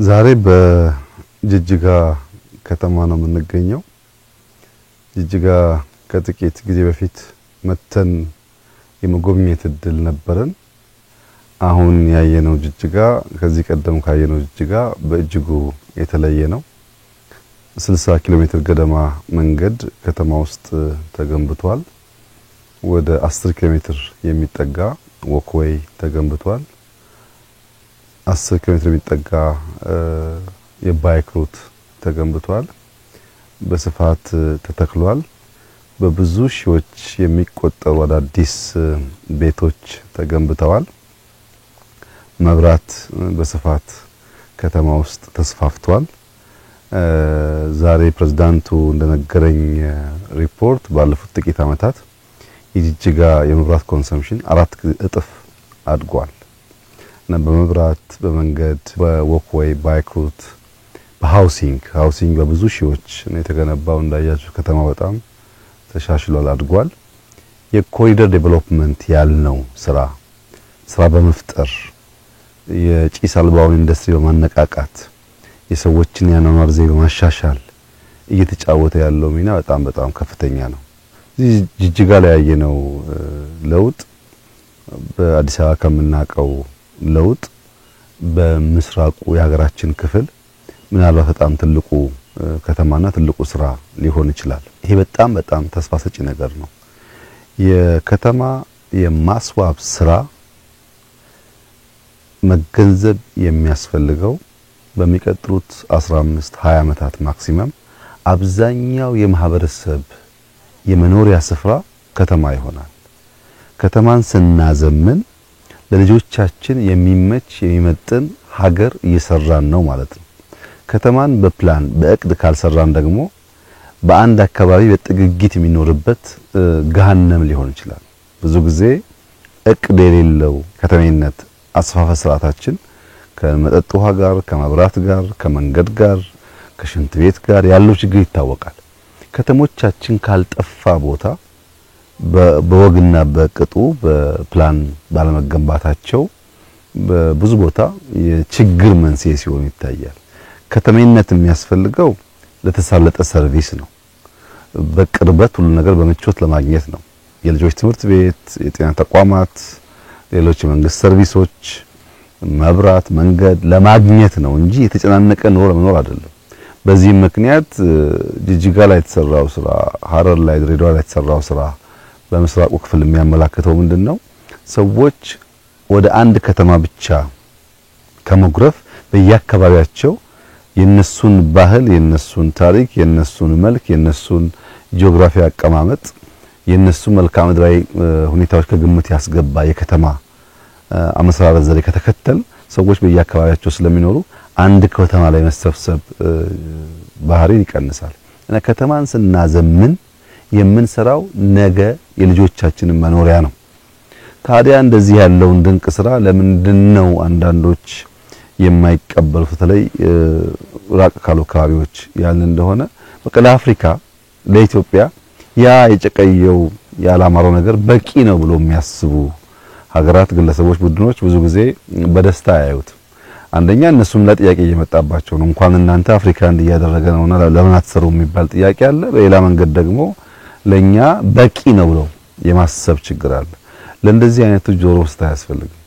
ዛሬ በጅጅጋ ከተማ ነው የምንገኘው። ጅጅጋ ከጥቂት ጊዜ በፊት መተን የመጎብኘት እድል ነበረን። አሁን ያየነው ጅጅጋ ከዚህ ቀደም ካየነው ጅጅጋ በእጅጉ የተለየ ነው። 60 ኪሎ ሜትር ገደማ መንገድ ከተማ ውስጥ ተገንብቷል። ወደ 10 ኪሎ ሜትር የሚጠጋ ወክዌይ ተገንብቷል። 10 ኪሎ ሜትር የሚጠጋ የባይክ ሩት ተገንብቷል። በስፋት ተተክሏል። በብዙ ሺዎች የሚቆጠሩ አዳዲስ ቤቶች ተገንብተዋል። መብራት በስፋት ከተማ ውስጥ ተስፋፍቷል። ዛሬ ፕሬዝዳንቱ እንደነገረኝ ሪፖርት ባለፉት ጥቂት ዓመታት የጅጅጋ የመብራት ኮንሰምፕሽን 4 እጥፍ አድጓል። እና በመብራት በመንገድ በወክዌይ ባይክ ሩት በሃውሲንግ በብዙ ሺዎች ነው የተገነባው። እንዳያችሁ ከተማ በጣም ተሻሽሏል፣ አድጓል። የኮሪደር ዴቨሎፕመንት ያልነው ስራ በመፍጠር የጭስ አልባውን ኢንዱስትሪ በማነቃቃት የሰዎችን ያኗኗር ዘይቤ በማሻሻል እየተጫወተ ያለው ሚና በጣም ከፍተኛ ነው። ጅጅጋ ላይ ያየነው ለውጥ በአዲስ አበባ ከምናቀው ለውጥ በምስራቁ የሀገራችን ክፍል ምናልባት በጣም ትልቁ ከተማና ትልቁ ስራ ሊሆን ይችላል። ይሄ በጣም ተስፋ ሰጪ ነገር ነው። የከተማ የማስዋብ ስራ መገንዘብ የሚያስፈልገው በሚቀጥሉት 15-20 ዓመታት ማክሲመም አብዛኛው የማህበረሰብ የመኖሪያ ስፍራ ከተማ ይሆናል። ከተማን ስናዘምን ለልጆቻችን የሚመች የሚመጥን ሀገር እየሰራን ነው ማለት ነው። ከተማን በፕላን በእቅድ ካልሰራን ደግሞ በአንድ አካባቢ በጥግጊት የሚኖርበት ገሃነም ሊሆን ይችላል። ብዙ ጊዜ እቅድ የሌለው ከተሜነት አስፋፋ ስርዓታችን ከመጠጥ ውሃ ጋር፣ ከመብራት ጋር፣ ከመንገድ ጋር፣ ከሽንት ቤት ጋር ያለው ችግር ይታወቃል። ከተሞቻችን ካልጠፋ ቦታ በወግና በቅጡ በፕላን ባለመገንባታቸው በብዙ ቦታ የችግር መንስኤ ሲሆን ይታያል። ከተሜነት የሚያስፈልገው ለተሳለጠ ሰርቪስ ነው። በቅርበት ሁሉ ነገር በምቾት ለማግኘት ነው። የልጆች ትምህርት ቤት፣ የጤና ተቋማት፣ ሌሎች የመንግስት ሰርቪሶች፣ መብራት፣ መንገድ ለማግኘት ነው እንጂ የተጨናነቀ ኑሮ ለመኖር አይደለም። በዚህም ምክንያት ጅጅጋ ላይ የተሰራው ስራ፣ ሐረር ላይ፣ ድሬዳዋ ላይ የተሰራው ስራ በምስራቁ ክፍል የሚያመላክተው ምንድነው? ሰዎች ወደ አንድ ከተማ ብቻ ከመጉረፍ በየአካባቢያቸው የነሱን ባህል፣ የነሱን ታሪክ፣ የነሱን መልክ፣ የነሱን ጂኦግራፊ አቀማመጥ፣ የነሱ መልክዓ ምድራዊ ሁኔታዎች ከግምት ያስገባ የከተማ አመሰራረት ዘዴ ከተከተል ሰዎች በየአካባቢያቸው ስለሚኖሩ አንድ ከተማ ላይ መሰብሰብ ባህሪ ይቀንሳል። እና ከተማን ስናዘምን የምንሰራው ነገ የልጆቻችንን መኖሪያ ነው። ታዲያ እንደዚህ ያለውን ድንቅ ስራ ለምንድነው አንዳንዶች የማይቀበሉት? በተለይ ራቅ ካሉ አካባቢዎች ያልን እንደሆነ በቃ ለአፍሪካ ለኢትዮጵያ ያ የጨቀየው ያላማረው ነገር በቂ ነው ብሎ የሚያስቡ ሀገራት፣ ግለሰቦች፣ ቡድኖች ብዙ ጊዜ በደስታ ያዩት። አንደኛ እነሱም ለጥያቄ እየመጣባቸው ነው። እንኳን እናንተ አፍሪካ እንዲያደረገ ነውና ለምን አትሰሩ የሚባል ጥያቄ አለ። በሌላ መንገድ ደግሞ ለኛ በቂ ነው ብሎ የማሰብ ችግር አለ። ለእንደዚህ አይነቱ ጆሮ ውስጥ አያስፈልግም።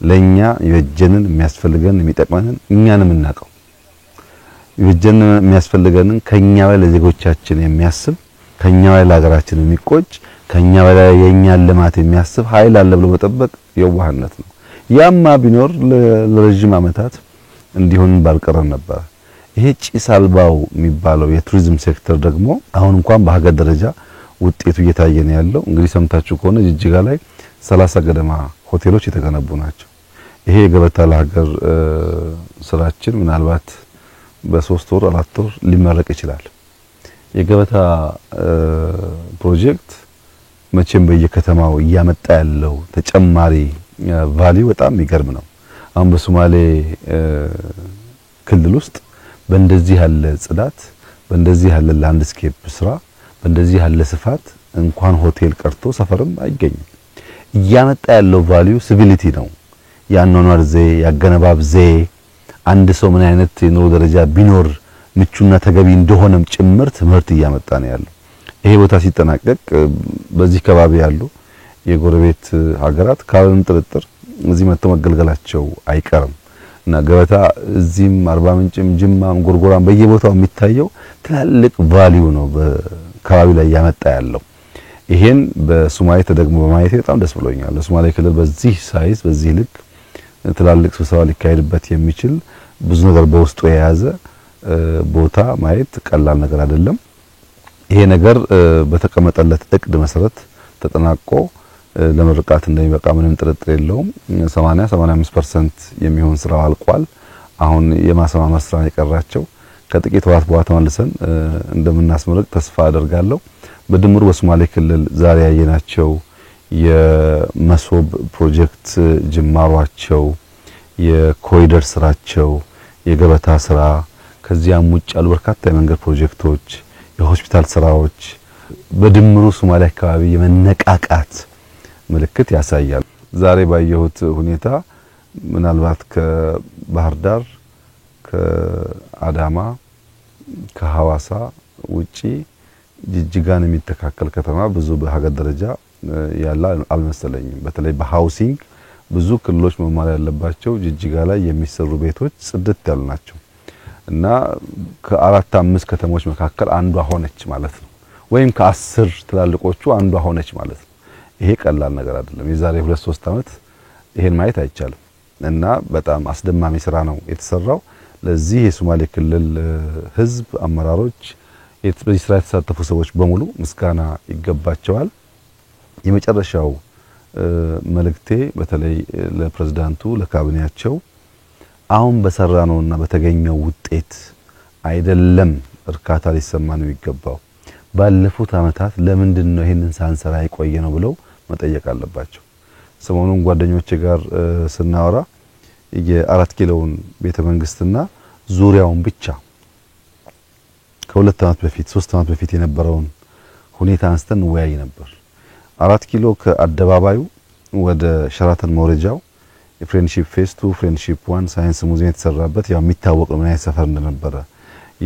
ለኛ የወጀንን የሚያስፈልገን የሚጠቅመንን እኛንም እናቀው የወጀንን የሚያስፈልገንን ከኛ ላይ ለዜጎቻችን የሚያስብ ከኛ ላይ ለሀገራችን የሚቆጭ ከኛ ላይ የኛን ልማት የሚያስብ ኃይል አለ ብሎ መጠበቅ የዋህነት ነው። ያማ ቢኖር ለረጅም ዓመታት እንዲሆን ባልቀረን ነበር። ይሄ ጭስ አልባው የሚባለው የቱሪዝም ሴክተር ደግሞ አሁን እንኳን በሀገር ደረጃ ውጤቱ እየታየ ነው ያለው። እንግዲህ ሰምታችሁ ከሆነ ጅጅጋ ላይ 30 ገደማ ሆቴሎች የተገነቡ ናቸው። ይሄ የገበታ ለሀገር ስራችን ምናልባት በ3 ወር 4 ወር ሊመረቅ ይችላል። የገበታ ፕሮጀክት መቼም በየከተማው እያመጣ ያለው ተጨማሪ ቫልዩ በጣም የሚገርም ነው። አሁን በሶማሌ ክልል ውስጥ በእንደዚህ ያለ ጽዳት፣ በእንደዚህ ያለ ላንድስኬፕ ስራ፣ በእንደዚህ ያለ ስፋት እንኳን ሆቴል ቀርቶ ሰፈርም አይገኝም። እያመጣ ያለው ቫልዩ ሲቪሊቲ ነው። ያኗኗር ዘዬ፣ ያገነባብ ዘዬ አንድ ሰው ምን አይነት የኑሮ ደረጃ ቢኖር ምቹና ተገቢ እንደሆነም ጭምር ትምህርት እያመጣ ነው ያለው። ይሄ ቦታ ሲጠናቀቅ በዚህ ከባቢ ያሉ የጎረቤት ሀገራት ካለም ጥርጥር እዚህ መጥተው መገልገላቸው አይቀርም እና ገበታ እዚህም አርባ ምንጭም ጅማም ጎርጎራም በየቦታው የሚታየው ትላልቅ ቫልዩ ነው በካባቢ ላይ ያመጣ ያለው። ይሄን በሶማሌ ተደግሞ በማየት በጣም ደስ ብሎኛል። ሶማሌ ክልል በዚህ ሳይዝ በዚህ ልክ ትላልቅ ስብሰባ ሊካሄድበት የሚችል ብዙ ነገር በውስጡ የያዘ ቦታ ማየት ቀላል ነገር አይደለም። ይሄ ነገር በተቀመጠለት እቅድ መሰረት ተጠናቆ ለምርቃት እንደሚበቃ ምንም ጥርጥር የለውም። 85% የሚሆን ስራው አልቋል። አሁን የማስማማት ስራ የቀራቸው ከጥቂት ወራት በኋላ ተመልሰን እንደምናስመርቅ ተስፋ አደርጋለሁ። በድምሩ በሶማሌ ክልል ዛሬ ያየናቸው የመሶብ ፕሮጀክት ጅማሯቸው፣ የኮሪደር ስራቸው፣ የገበታ ስራ ከዚያም ውጭ ያሉ በርካታ የመንገድ ፕሮጀክቶች፣ የሆስፒታል ስራዎች በድምሩ ሶማሌ አካባቢ የመነቃቃት ምልክት ያሳያል። ዛሬ ባየሁት ሁኔታ ምናልባት ከባህር ዳር፣ ከአዳማ፣ ከሐዋሳ ውጪ ጅጅጋን የሚተካከል ከተማ ብዙ በሀገር ደረጃ ያለ አልመሰለኝም። በተለይ በሃውሲንግ ብዙ ክልሎች መማር ያለባቸው ጅጅጋ ላይ የሚሰሩ ቤቶች ጽድት ያሉ ናቸው እና ከአራት አምስት ከተሞች መካከል አንዷ ሆነች ማለት ነው። ወይም ከ10 ትላልቆቹ አንዷ ሆነች ማለት ነው። ይሄ ቀላል ነገር አይደለም። የዛሬ 2-3 አመት ይሄን ማየት አይቻልም እና በጣም አስደማሚ ስራ ነው የተሰራው። ለዚህ የሶማሌ ክልል ህዝብ አመራሮች፣ በዚህ ስራ የተሳተፉ ሰዎች በሙሉ ምስጋና ይገባቸዋል። የመጨረሻው መልእክቴ በተለይ ለፕሬዝዳንቱ፣ ለካቢኔያቸው አሁን በሰራነውና በተገኘው ውጤት አይደለም እርካታ ሊሰማን ነው የሚገባው። ባለፉት አመታት ለምንድን ነው ይሄንን ሳንሰራ የቆየ ነው ብለው መጠየቅ አለባቸው። ሰሞኑን ጓደኞቼ ጋር ስናወራ የአራት ኪሎውን ቤተመንግስትና ዙሪያውን ብቻ ከ2 አመት በፊት 3 አመት በፊት የነበረውን ሁኔታ አንስተን ወያይ ነበር። አራት ኪሎ ከአደባባዩ ወደ ሸራተን መውረጃው የፍሬንድሺፕ ፌስ 2 ፍሬንድሺፕ 1 ሳይንስ ሙዚየም የተሰራበት ያው የሚታወቅ ነው ምን አይነት ሰፈር እንደነበረ።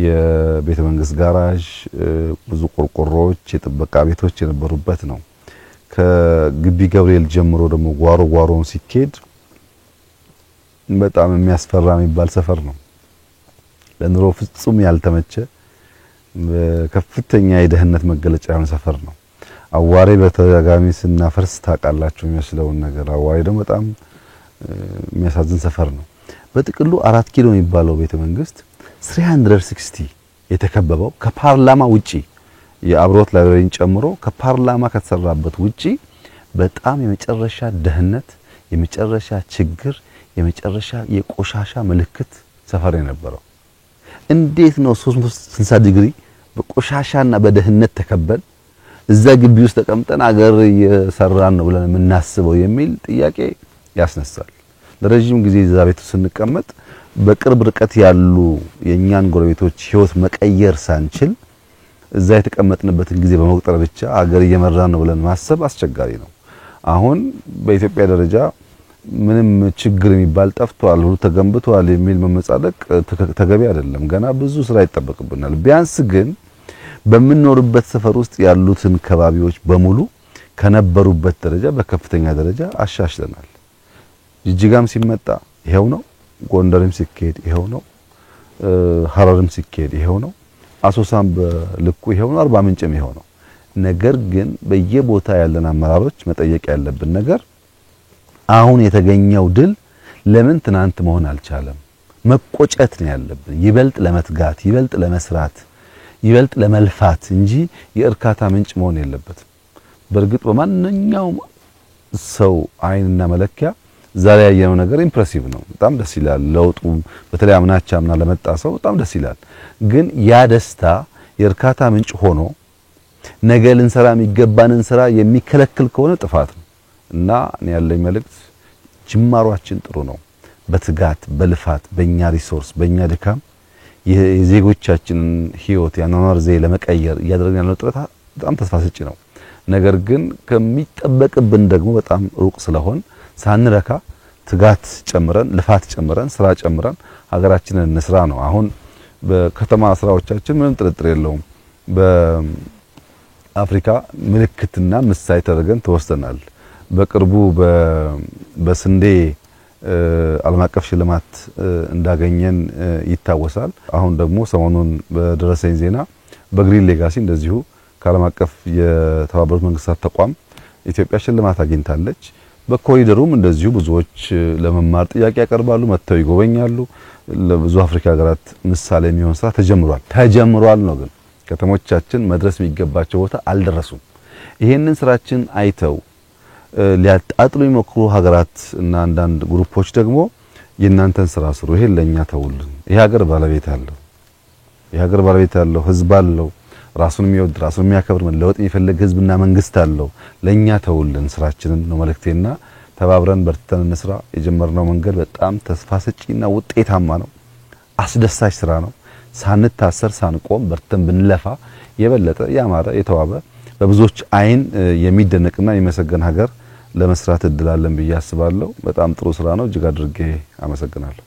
የቤተ መንግስት ጋራዥ፣ ብዙ ቆርቆሮዎች፣ የጥበቃ ቤቶች የነበሩበት ነው። ከግቢ ገብርኤል ጀምሮ ደግሞ ጓሮውን ሲኬድ በጣም የሚያስፈራ የሚባል ሰፈር ነው። ለኑሮ ፍጹም ያልተመቸ ከፍተኛ የደህንነት መገለጫ የሆነ ሰፈር ነው። አዋሬ በተጋጋሚ ስናፈርስ ታውቃላችሁ የሚመስለውን ነገር። አዋሬ ደግሞ በጣም የሚያሳዝን ሰፈር ነው። በጥቅሉ 4 ኪሎ የሚባለው ቤተ መንግስት 360 የተከበበው ከፓርላማ ውጪ የአብሮት ላይብረሪን ጨምሮ ከፓርላማ ከተሰራበት ውጪ በጣም የመጨረሻ ደህንነት፣ የመጨረሻ ችግር፣ የመጨረሻ የቆሻሻ ምልክት ሰፈር የነበረው። እንዴት ነው 360 ዲግሪ በቆሻሻና በደህንነት ተከበን እዛ ግቢ ውስጥ ተቀምጠን አገር እየሰራን ነው ብለን የምናስበው የሚል ጥያቄ ያስነሳል። ለረጅም ጊዜ እዛ ቤት ስንቀመጥ በቅርብ ርቀት ያሉ የኛን ጎረቤቶች ህይወት መቀየር ሳንችል እዛ የተቀመጥንበትን ጊዜ በመቁጠር ብቻ አገር እየመራን ነው ብለን ማሰብ አስቸጋሪ ነው። አሁን በኢትዮጵያ ደረጃ ምንም ችግር የሚባል ጠፍቷል፣ ሁሉ ተገንብቷል የሚል መመጻደቅ ተገቢ አይደለም። ገና ብዙ ስራ ይጠበቅብናል። ቢያንስ ግን በምንኖርበት ሰፈር ውስጥ ያሉትን ከባቢዎች በሙሉ ከነበሩበት ደረጃ በከፍተኛ ደረጃ አሻሽለናል። ጅጅጋም ሲመጣ ይሄው ነው፣ ጎንደርም ሲኬድ ይሄው ነው፣ ሐረርም ሲኬድ ይሄው ነው፣ አሶሳም በልኩ ይሄው ነው፣ አርባ ምንጭም ይሄው ነው። ነገር ግን በየቦታ ያለን አመራሮች መጠየቅ ያለብን ነገር አሁን የተገኘው ድል ለምን ትናንት መሆን አልቻለም? መቆጨት ነው ያለብን። ይበልጥ ለመትጋት፣ ይበልጥ ለመስራት፣ ይበልጥ ለመልፋት እንጂ የእርካታ ምንጭ መሆን የለበትም። በእርግጥ በማንኛውም ሰው አይንና መለኪያ ዛሬ ያየነው ነገር ኢምፕሬሲቭ ነው። በጣም ደስ ይላል። ለውጡ በተለይ አምና ለመጣ ሰው በጣም ደስ ይላል። ግን ያ ደስታ የእርካታ ምንጭ ሆኖ ነገ ልንሰራ የሚገባንን ስራ የሚከለክል ከሆነ ጥፋት ነው እና እኔ ያለኝ መልእክት ጅማሯችን ጥሩ ነው። በትጋት በልፋት በእኛ ሪሶርስ በእኛ ድካም የዜጎቻችንን ህይወት ያኗኗር ዘዬ ለመቀየር እያደረግን ያለው ጥረት በጣም ተስፋ ሰጪ ነው። ነገር ግን ከሚጠበቅብን ደግሞ በጣም ሩቅ ስለሆን ሳንረካ ትጋት ጨምረን ልፋት ጨምረን ስራ ጨምረን ሀገራችንን እንስራ ነው። አሁን በከተማ ስራዎቻችን ምንም ጥርጥር የለውም በአፍሪካ ምልክትና ምሳሌ ተደርገን ተወስደናል። በቅርቡ በስንዴ ዓለም አቀፍ ሽልማት እንዳገኘን ይታወሳል። አሁን ደግሞ ሰሞኑን በደረሰኝ ዜና በግሪን ሌጋሲ እንደዚሁ ከዓለም አቀፍ የተባበሩት መንግስታት ተቋም ኢትዮጵያ ሽልማት አግኝታለች። በኮሪደሩም እንደዚሁ ብዙዎች ለመማር ጥያቄ ያቀርባሉ፣ መጥተው ይጎበኛሉ። ለብዙ አፍሪካ ሀገራት ምሳሌ የሚሆን ስራ ተጀምሯል ነው። ግን ከተሞቻችን መድረስ የሚገባቸው ቦታ አልደረሱም። ይሄንን ስራችን አይተው ሊያጣጥሉ የሚሞክሩ ሀገራት እና አንዳንድ ግሩፖች ደግሞ የእናንተን ስራ ስሩ፣ ይሄን ለኛ ተውልን። ይሄ ሀገር ባለቤት ያለው ህዝብ አለው፣ ራሱን የሚወድ ራሱን የሚያከብር መለወጥ የሚፈልግ ህዝብና መንግስት አለው። ለኛ ተውልን ስራችንን ነው መልእክቴና ተባብረን በርተን እንስራ። የጀመርነው መንገድ በጣም ተስፋ ሰጪና ውጤታማ ነው። አስደሳች ስራ ነው። ሳንታሰር ሳንቆም በርተን ብንለፋ የበለጠ ያማረ የተዋበ በብዙዎች አይን የሚደነቅና የሚመሰገን ሀገር ለመስራት እድል አለን ብዬ አስባለሁ። በጣም ጥሩ ስራ ነው። እጅግ አድርጌ አመሰግናለሁ።